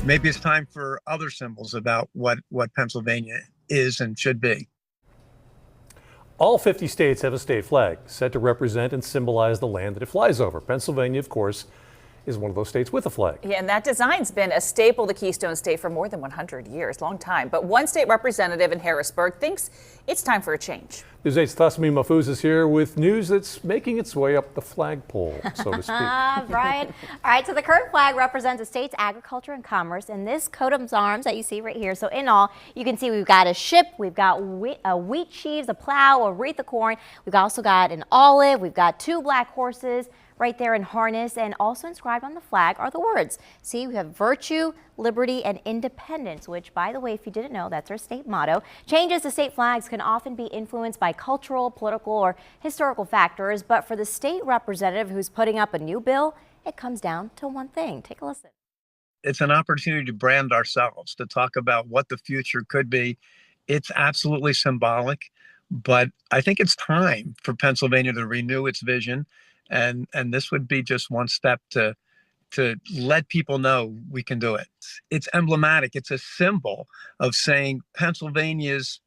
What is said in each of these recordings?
maybe it's time for other symbols about what Pennsylvania is and should be. All 50 states have a state flag set to represent and symbolize the land that it flies over. Pennsylvania, of course, is one of those states with a flag. Yeah, and that design's been a staple of the Keystone State for more than 100 years, long time. But one state representative in Harrisburg thinks it's time for a change. News 8's Tasmin Mahfouz is here with news that's making its way up the flagpole, so to speak. Right. All right, so the current flag represents the state's agriculture and commerce, and this coat of arms that you see right here. So in all, you can see we've got a ship, we've got wheat sheaves, a plow, a wreath of corn. We've also got an olive, we've got 2 black horses right there in harness, and also inscribed on the flag are the words. See, we have virtue, liberty, and independence, which, by the way, if you didn't know, that's our state motto. Changes to state flags can often be influenced by cultural, political, or historical factors, but for the state representative who's putting up a new bill, it comes down to one thing. Take a listen. It's an opportunity to brand ourselves, to talk about what the future could be. It's absolutely symbolic, but I think it's time for Pennsylvania to renew its vision. And this would be just one step to let people know we can do it. It's emblematic. It's a symbol of saying Pennsylvania's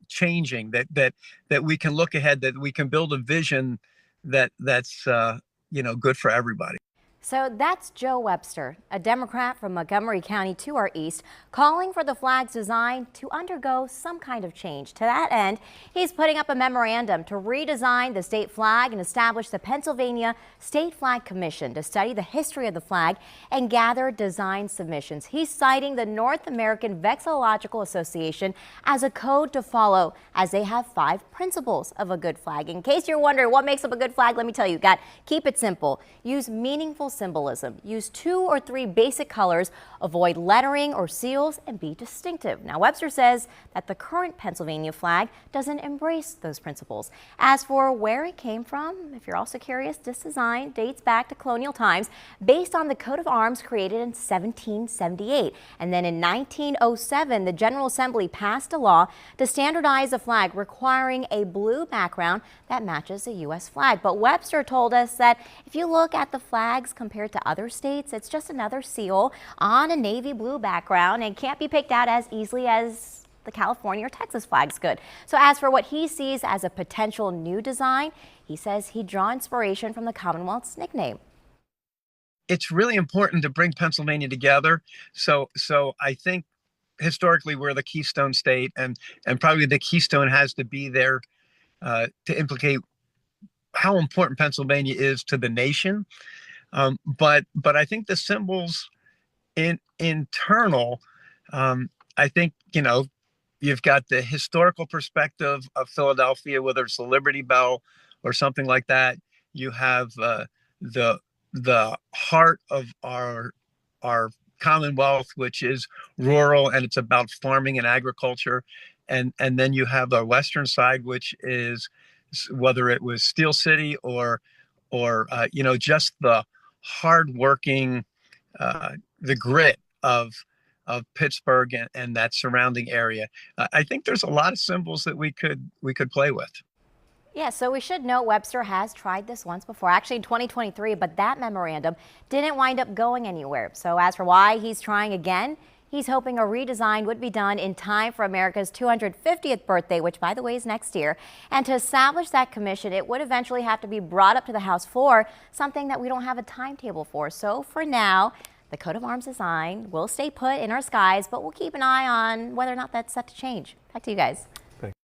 changing, that we can look ahead, that we can build a vision that's good for everybody. So that's Joe Webster, a Democrat from Montgomery County to our east, calling for the flag's design to undergo some kind of change. To that end, he's putting up a memorandum to redesign the state flag and establish the Pennsylvania State Flag Commission to study the history of the flag and gather design submissions. He's citing the North American Vexillological Association as a code to follow, as they have 5 principles of a good flag. In case you're wondering what makes up a good flag, let me tell you, keep it simple. Use meaningful symbolism. Use 2 or 3 basic colors, avoid lettering or seals, and be distinctive. Now, Webster says that the current Pennsylvania flag doesn't embrace those principles. As for where it came from, if you're also curious, this design dates back to colonial times based on the coat of arms created in 1778. And then in 1907, the General Assembly passed a law to standardize the flag, requiring a blue background that matches the U.S. flag. But Webster told us that if you look at the flags compared to other states, it's just another seal on a navy blue background and can't be picked out as easily as the California or Texas flags could. So as for what he sees as a potential new design, he says he'd draw inspiration from the Commonwealth's nickname. It's really important to bring Pennsylvania together. So I think historically we're the Keystone State, and probably the Keystone has to be there to implicate how important Pennsylvania is to the nation. But I think the symbols internal, I think, you've got the historical perspective of Philadelphia, whether it's the Liberty Bell or something like that. You have the heart of our Commonwealth, which is rural, and it's about farming and agriculture. And then you have the western side, which is, whether it was Steel City or just the hardworking, the grit of Pittsburgh and that surrounding area. I think there's a lot of symbols that we could play with. Yeah, so we should note Webster has tried this once before, actually in 2023, but that memorandum didn't wind up going anywhere. So as for why he's trying again, he's hoping a redesign would be done in time for America's 250th birthday, which, by the way, is next year. And to establish that commission, it would eventually have to be brought up to the House floor, something that we don't have a timetable for. So for now, the coat of arms design will stay put in our skies, but we'll keep an eye on whether or not that's set to change. Back to you guys.